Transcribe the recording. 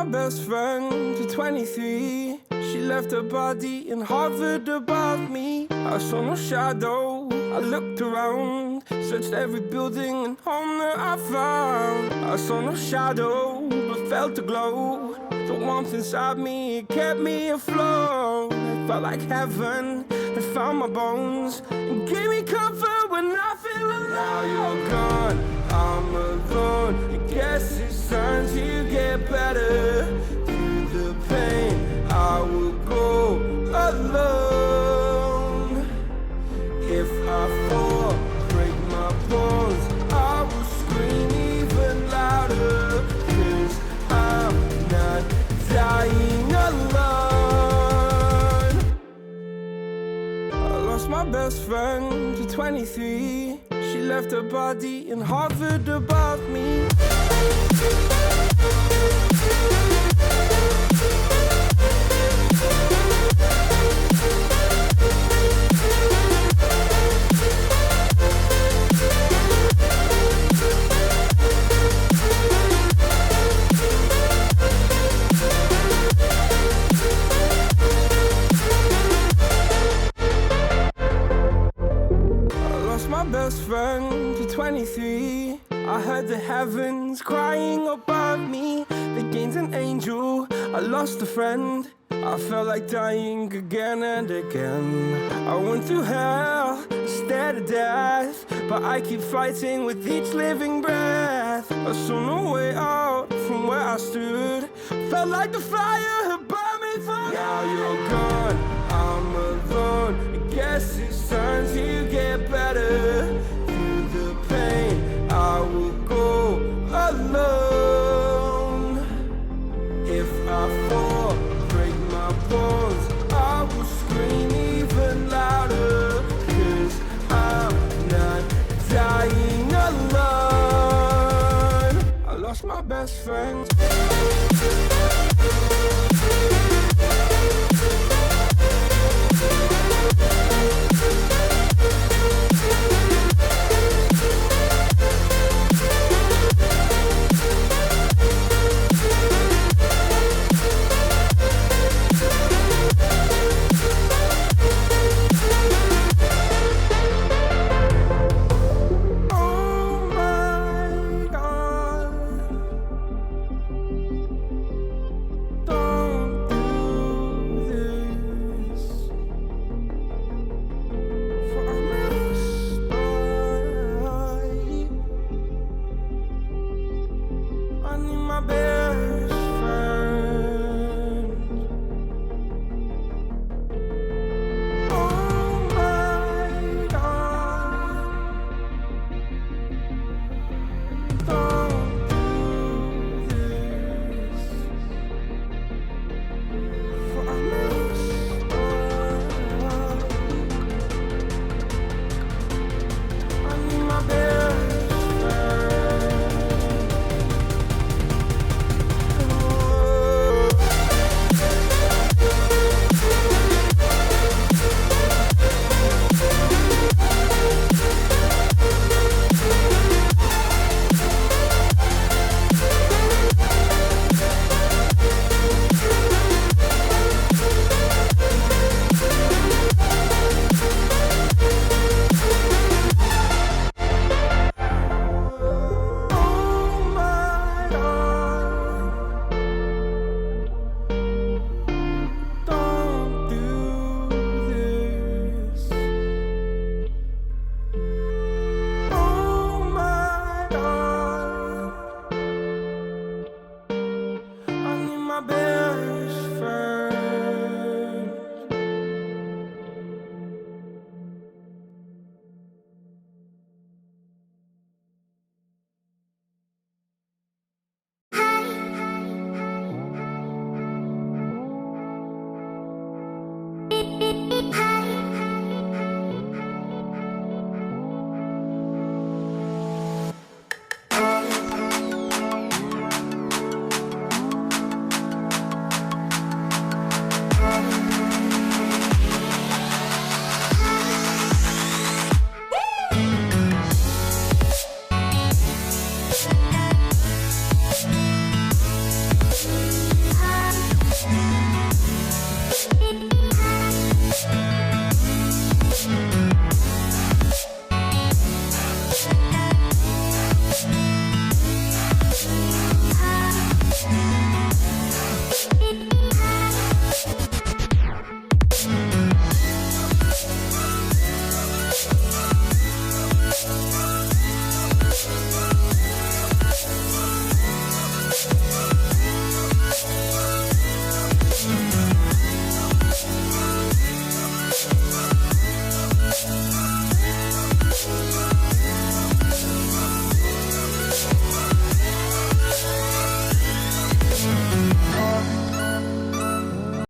best friend to 23. She left her body and hovered above me. I saw no shadow, I looked around, searched every building and home that I found. I saw no shadow, but felt a glow. The warmth inside me, it kept me afloat. It felt like heaven had found my bones and gave me comfort when I feel alone. Now you're gone, I'm alone. I guess it's time to get better. Through the pain, I will go alone. If I fall, break my bones, I will scream even louder. 'Cause I'm not dying alone. I lost my best friend to 23. She left her body and hovered above me. Best friend to 23. I heard the heavens crying above me. They gained an angel, I lost a friend. I felt like dying again and again. I went through hell, stared at death, but I keep fighting with each living breath. I saw no way out from where I stood. Felt like the fire had burned me through. Now you're gone, I'm alone. I guess it's time to get better. Through the pain, I will go alone. If I fall, break my bones, I will scream even louder. 'Cause I'm not dying alone. I lost my best friend.